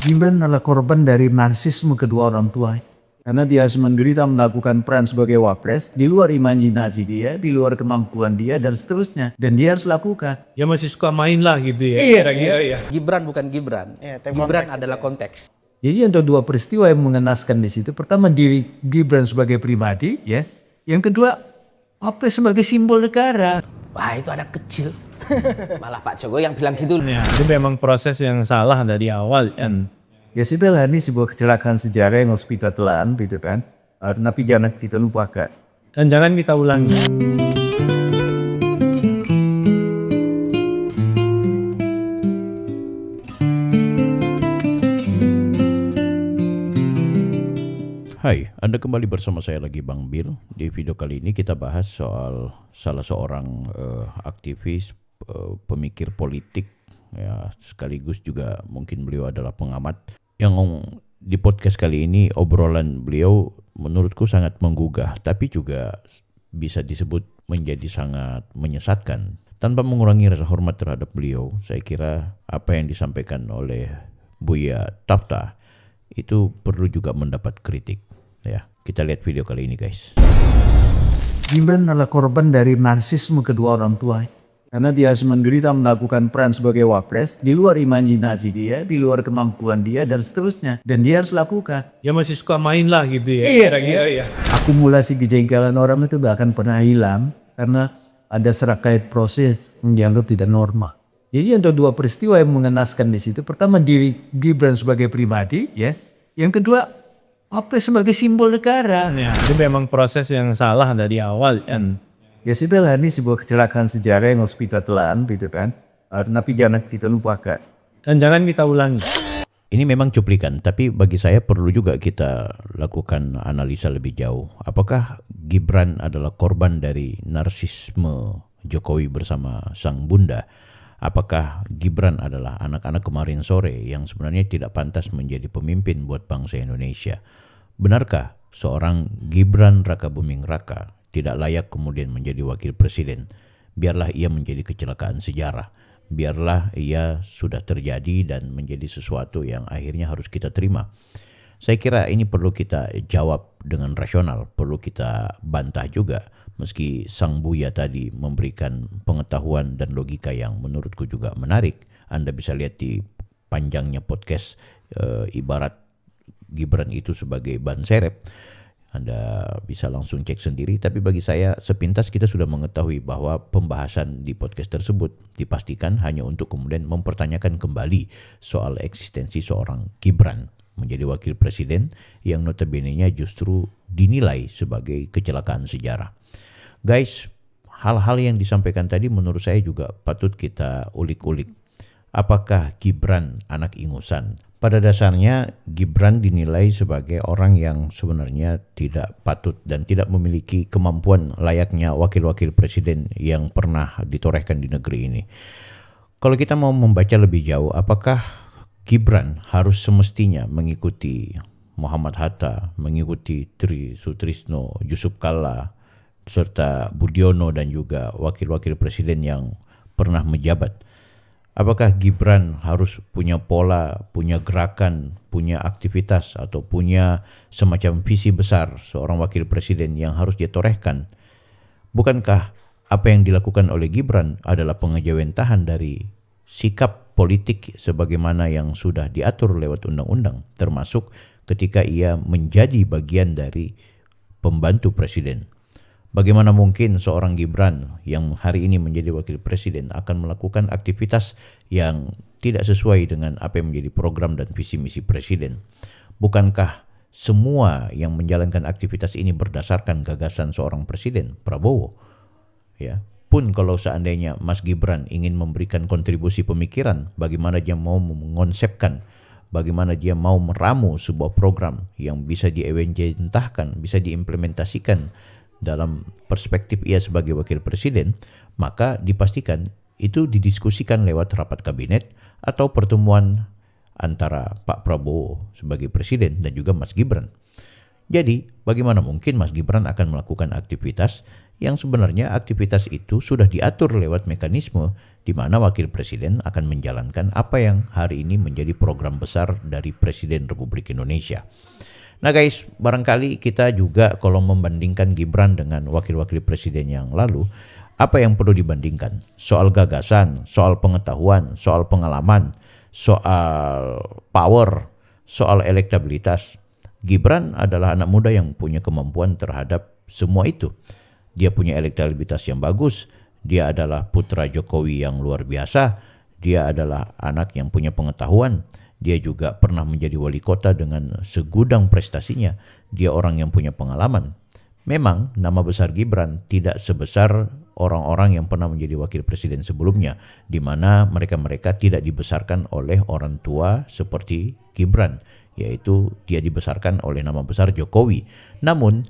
Gibran adalah korban dari narsisme kedua orang tua. Karena dia menderita melakukan peran sebagai wapres di luar imajinasi dia, di luar kemampuan dia dan seterusnya. Dan dia harus lakukan. Ya masih suka main lah gitu ya. Iya. Gibran bukan Gibran. Gibran adalah konteks. Jadi ada dua peristiwa yang mengenaskan di situ. Pertama diri Gibran sebagai pribadi, ya. Yang kedua, wapres sebagai simbol negara. Wah, itu anak kecil. Malah Pak Jokowi yang bilang gitu. Ya, itu memang proses yang salah dari awal kan. Ya sudah, ini sebuah kecelakaan sejarah yang harus kita telan, gitu kan. Tapi jangan kita lupakan. Dan jangan kita ulangi. Hai, Anda kembali bersama saya lagi Bang Bill. Di video kali ini kita bahas soal salah seorang aktivis, pemikir politik, ya sekaligus juga mungkin beliau adalah pengamat. Yang di podcast kali ini obrolan beliau menurutku sangat menggugah, tapi juga bisa disebut menjadi sangat menyesatkan. Tanpa mengurangi rasa hormat terhadap beliau, saya kira apa yang disampaikan oleh Buya Tafta itu perlu juga mendapat kritik. Ya, kita lihat video kali ini guys. Gibran adalah korban dari narsisme kedua orang tua. Karena dia menderita melakukan peran sebagai wapres di luar imajinasi dia, di luar kemampuan dia dan seterusnya. Dan dia harus lakukan. Ya masih suka main lah gitu ya. Iya. Akumulasi kejengkelan orang itu gak akan pernah hilang karena ada serangkaian proses yang dianggap tidak normal. Jadi ada dua peristiwa yang mengenaskan di situ. Pertama diri Gibran sebagai pribadi, ya. Yang kedua, wapres sebagai simbol negara. Ya, itu memang proses yang salah dari awal kan. Ya sudah, ini sebuah kecelakaan sejarah yang harus kita telan, gitu kan. Tapi jangan kita lupakan. Dan jangan kita ulangi. Ini memang cuplikan, tapi bagi saya perlu juga kita lakukan analisa lebih jauh. Apakah Gibran adalah korban dari narsisme Jokowi bersama sang bunda? Apakah Gibran adalah anak-anak kemarin sore yang sebenarnya tidak pantas menjadi pemimpin buat bangsa Indonesia? Benarkah seorang Gibran Rakabuming Raka tidak layak kemudian menjadi wakil presiden? Biarlah ia menjadi kecelakaan sejarah. Biarlah ia sudah terjadi dan menjadi sesuatu yang akhirnya harus kita terima. Saya kira ini perlu kita jawab dengan rasional, perlu kita bantah juga. Meski sang Buya tadi memberikan pengetahuan dan logika yang menurutku juga menarik. Anda bisa lihat di panjangnya podcast ibarat Gibran itu sebagai ban serep. Anda bisa langsung cek sendiri, tapi bagi saya sepintas kita sudah mengetahui bahwa pembahasan di podcast tersebut dipastikan hanya untuk kemudian mempertanyakan kembali soal eksistensi seorang Gibran menjadi wakil presiden yang notabene-nya justru dinilai sebagai kecelakaan sejarah. Guys, hal-hal yang disampaikan tadi menurut saya juga patut kita ulik-ulik. Apakah Gibran anak ingusan? Pada dasarnya Gibran dinilai sebagai orang yang sebenarnya tidak patut dan tidak memiliki kemampuan layaknya wakil-wakil presiden yang pernah ditorehkan di negeri ini. Kalau kita mau membaca lebih jauh, apakah Gibran harus semestinya mengikuti Muhammad Hatta, mengikuti Tri Sutrisno, Yusuf Kalla, serta Budiono dan juga wakil-wakil presiden yang pernah menjabat? Apakah Gibran harus punya pola, punya gerakan, punya aktivitas atau punya semacam visi besar seorang wakil presiden yang harus dia torehkan? Bukankah apa yang dilakukan oleh Gibran adalah pengejawentahan dari sikap politik sebagaimana yang sudah diatur lewat undang-undang, termasuk ketika ia menjadi bagian dari pembantu presiden? Bagaimana mungkin seorang Gibran yang hari ini menjadi wakil presiden akan melakukan aktivitas yang tidak sesuai dengan apa yang menjadi program dan visi misi presiden? Bukankah semua yang menjalankan aktivitas ini berdasarkan gagasan seorang presiden, Prabowo? Ya, pun kalau seandainya Mas Gibran ingin memberikan kontribusi pemikiran, bagaimana dia mau mengonsepkan, bagaimana dia mau meramu sebuah program yang bisa diewentahkan, bisa diimplementasikan dalam perspektif ia sebagai wakil presiden, maka dipastikan itu didiskusikan lewat rapat kabinet atau pertemuan antara Pak Prabowo sebagai presiden dan juga Mas Gibran. Jadi, bagaimana mungkin Mas Gibran akan melakukan aktivitas yang sebenarnya aktivitas itu sudah diatur lewat mekanisme di mana wakil presiden akan menjalankan apa yang hari ini menjadi program besar dari Presiden Republik Indonesia. Nah guys, barangkali kita juga kalau membandingkan Gibran dengan wakil-wakil presiden yang lalu, apa yang perlu dibandingkan? Soal gagasan, soal pengetahuan, soal pengalaman, soal power, soal elektabilitas. Gibran adalah anak muda yang punya kemampuan terhadap semua itu. Dia punya elektabilitas yang bagus, dia adalah putra Jokowi yang luar biasa, dia adalah anak yang punya pengetahuan, dia juga pernah menjadi wali kota dengan segudang prestasinya, dia orang yang punya pengalaman. Memang nama besar Gibran tidak sebesar orang-orang yang pernah menjadi wakil presiden sebelumnya, di mana mereka-mereka tidak dibesarkan oleh orang tua seperti Gibran, yaitu dia dibesarkan oleh nama besar Jokowi. Namun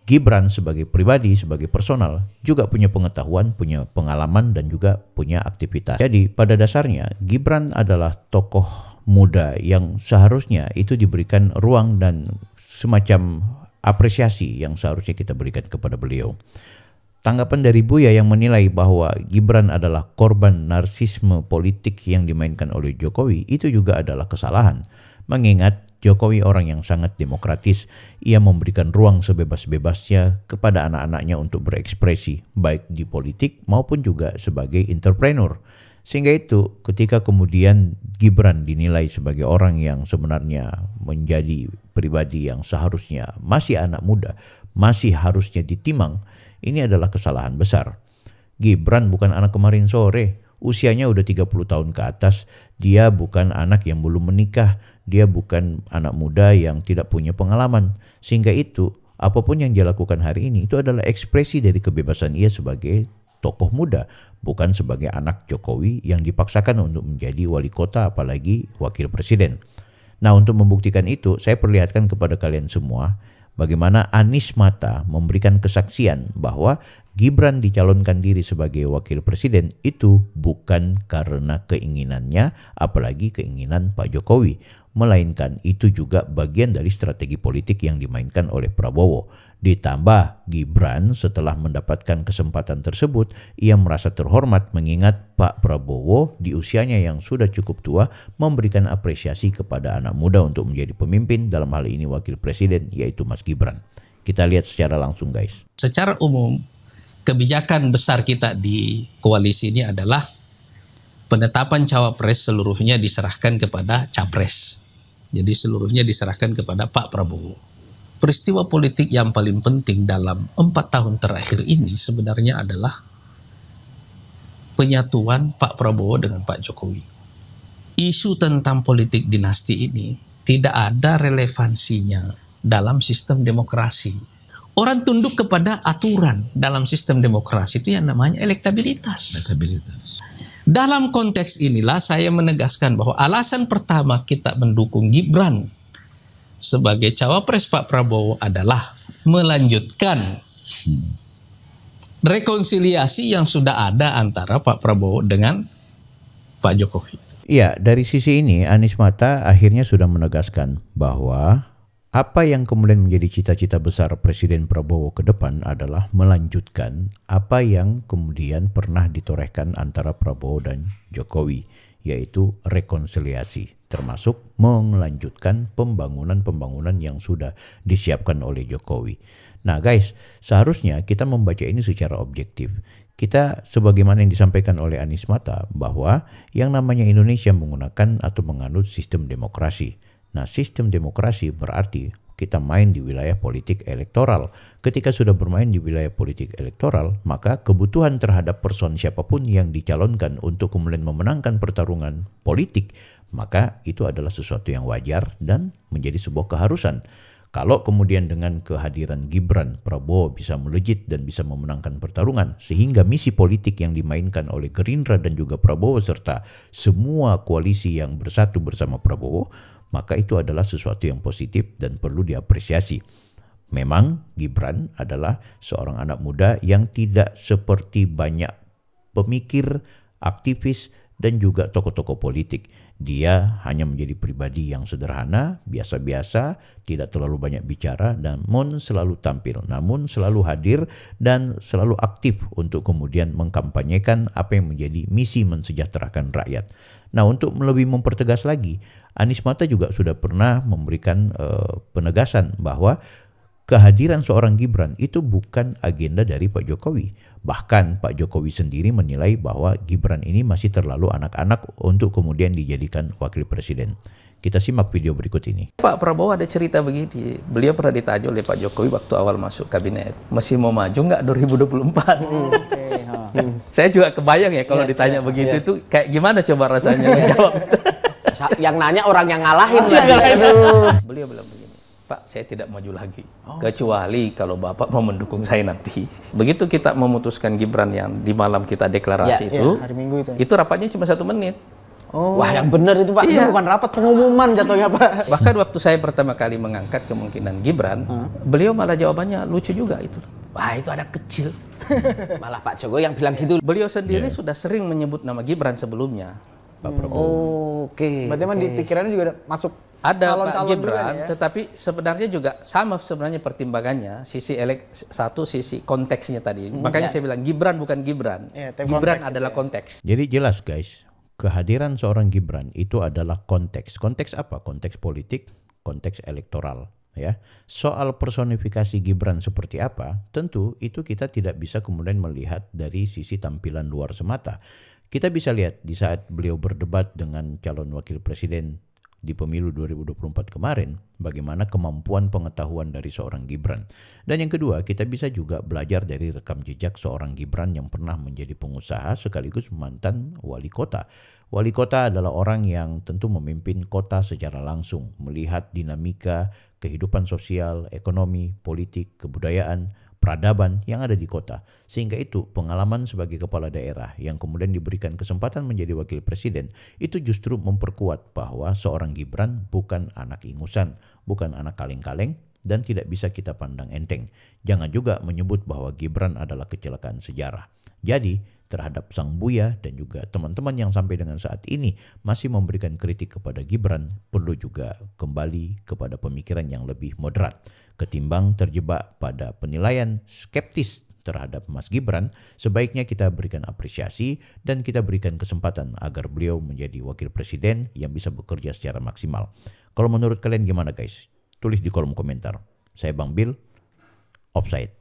Gibran sebagai pribadi, sebagai personal juga punya pengetahuan, punya pengalaman dan juga punya aktivitas. Jadi pada dasarnya Gibran adalah tokoh muda yang seharusnya itu diberikan ruang dan semacam apresiasi yang seharusnya kita berikan kepada beliau. Tanggapan dari Buya yang menilai bahwa Gibran adalah korban narsisme politik yang dimainkan oleh Jokowi itu juga adalah kesalahan. Mengingat Jokowi orang yang sangat demokratis, ia memberikan ruang sebebas-bebasnya kepada anak-anaknya untuk berekspresi, baik di politik maupun juga sebagai entrepreneur. Sehingga itu ketika kemudian Gibran dinilai sebagai orang yang sebenarnya menjadi pribadi yang seharusnya masih anak muda, masih harusnya ditimang, ini adalah kesalahan besar. Gibran bukan anak kemarin sore, usianya udah 30 tahun ke atas, dia bukan anak yang belum menikah, dia bukan anak muda yang tidak punya pengalaman. Sehingga itu, apapun yang dia lakukan hari ini, itu adalah ekspresi dari kebebasan ia sebagai tokoh muda, bukan sebagai anak Jokowi yang dipaksakan untuk menjadi wali kota apalagi wakil presiden. Nah, untuk membuktikan itu, saya perlihatkan kepada kalian semua bagaimana Anies Mata memberikan kesaksian bahwa Gibran dicalonkan diri sebagai wakil presiden itu bukan karena keinginannya, apalagi keinginan Pak Jokowi, melainkan itu juga bagian dari strategi politik yang dimainkan oleh Prabowo. Ditambah Gibran setelah mendapatkan kesempatan tersebut, ia merasa terhormat mengingat Pak Prabowo di usianya yang sudah cukup tua memberikan apresiasi kepada anak muda untuk menjadi pemimpin, dalam hal ini wakil presiden, yaitu Mas Gibran. Kita lihat secara langsung guys. Secara umum, kebijakan besar kita di koalisi ini adalah penetapan cawapres seluruhnya diserahkan kepada capres. Jadi seluruhnya diserahkan kepada Pak Prabowo. Peristiwa politik yang paling penting dalam 4 tahun terakhir ini sebenarnya adalah penyatuan Pak Prabowo dengan Pak Jokowi. Isu tentang politik dinasti ini tidak ada relevansinya dalam sistem demokrasi. Orang tunduk kepada aturan dalam sistem demokrasi itu yang namanya elektabilitas. Dalam konteks inilah saya menegaskan bahwa alasan pertama kita mendukung Gibran sebagai cawapres Pak Prabowo adalah melanjutkan rekonsiliasi yang sudah ada antara Pak Prabowo dengan Pak Jokowi. Iya, dari sisi ini Anies Mata akhirnya sudah menegaskan bahwa apa yang kemudian menjadi cita-cita besar Presiden Prabowo ke depan adalah melanjutkan apa yang kemudian pernah ditorehkan antara Prabowo dan Jokowi, yaitu rekonsiliasi, termasuk melanjutkan pembangunan-pembangunan yang sudah disiapkan oleh Jokowi. Nah guys, seharusnya kita membaca ini secara objektif. Kita sebagaimana yang disampaikan oleh Anies Mata bahwa yang namanya Indonesia menggunakan atau menganut sistem demokrasi. Nah, sistem demokrasi berarti kita main di wilayah politik elektoral. Ketika sudah bermain di wilayah politik elektoral, maka kebutuhan terhadap person siapapun yang dicalonkan untuk kemudian memenangkan pertarungan politik, maka itu adalah sesuatu yang wajar dan menjadi sebuah keharusan. Kalau kemudian dengan kehadiran Gibran, Prabowo bisa melejit dan bisa memenangkan pertarungan, sehingga misi politik yang dimainkan oleh Gerindra dan juga Prabowo serta semua koalisi yang bersatu bersama Prabowo, maka itu adalah sesuatu yang positif dan perlu diapresiasi. Memang Gibran adalah seorang anak muda yang tidak seperti banyak pemikir, aktivis, dan juga tokoh-tokoh politik. Dia hanya menjadi pribadi yang sederhana, biasa-biasa, tidak terlalu banyak bicara, namun selalu tampil, namun selalu hadir dan selalu aktif untuk kemudian mengkampanyekan apa yang menjadi misi mensejahterakan rakyat. Nah, untuk lebih mempertegas lagi, Anies Mata juga sudah pernah memberikan penegasan bahwa kehadiran seorang Gibran itu bukan agenda dari Pak Jokowi. Bahkan Pak Jokowi sendiri menilai bahwa Gibran ini masih terlalu anak-anak untuk kemudian dijadikan wakil presiden. Kita simak video berikut ini. Pak Prabowo ada cerita begini, beliau pernah ditanya oleh Pak Jokowi waktu awal masuk kabinet, masih mau maju nggak 2024? Saya juga kebayang ya kalau ditanya begitu itu kayak gimana coba rasanya menjawab. Yang nanya orang yang ngalahin lagi. Beliau bilang begini, Pak, saya tidak maju lagi. Kecuali kalau Bapak mau mendukung saya nanti. Begitu kita memutuskan Gibran yang di malam kita deklarasi itu, hari Minggu itu rapatnya cuma 1 menit. Wah, yang benar itu Pak. Itu bukan rapat pengumuman jatuhnya Pak. Bahkan waktu saya pertama kali mengangkat kemungkinan Gibran, beliau malah jawabannya lucu juga itu. Wah, itu anak kecil. Malah Pak Jokowi yang bilang gitu. Beliau sendiri sudah sering menyebut nama Gibran sebelumnya. Pak Prabowo. Oke. Berarti emang di pikirannya juga ada masuk Ada Pak calon-calon Gibran, ya? tetapi sebenarnya juga sama sebenarnya pertimbangannya, sisi satu sisi konteksnya tadi. Makanya saya bilang Gibran bukan Gibran. Iya, tapi Gibran konteks adalah itu ya. konteks. Jadi jelas guys, kehadiran seorang Gibran itu adalah konteks. Konteks apa? Konteks politik, konteks elektoral. Ya, soal personifikasi Gibran seperti apa, tentu itu kita tidak bisa kemudian melihat dari sisi tampilan luar semata. Kita bisa lihat di saat beliau berdebat dengan calon wakil presiden di pemilu 2024 kemarin, bagaimana kemampuan pengetahuan dari seorang Gibran. Dan yang kedua, kita bisa juga belajar dari rekam jejak seorang Gibran yang pernah menjadi pengusaha sekaligus mantan wali kota. Wali kota adalah orang yang tentu memimpin kota secara langsung, melihat dinamika kehidupan sosial, ekonomi, politik, kebudayaan, peradaban yang ada di kota. Sehingga itu pengalaman sebagai kepala daerah yang kemudian diberikan kesempatan menjadi wakil presiden itu justru memperkuat bahwa seorang Gibran bukan anak ingusan, bukan anak kaleng-kaleng dan tidak bisa kita pandang enteng. Jangan juga menyebut bahwa Gibran adalah kecelakaan sejarah. Jadi terhadap Sang Buya dan juga teman-teman yang sampai dengan saat ini masih memberikan kritik kepada Gibran, perlu juga kembali kepada pemikiran yang lebih moderat. Ketimbang terjebak pada penilaian skeptis terhadap Mas Gibran, sebaiknya kita berikan apresiasi dan kita berikan kesempatan agar beliau menjadi wakil presiden yang bisa bekerja secara maksimal. Kalau menurut kalian gimana guys? Tulis di kolom komentar. Saya Bang Bil, Offside.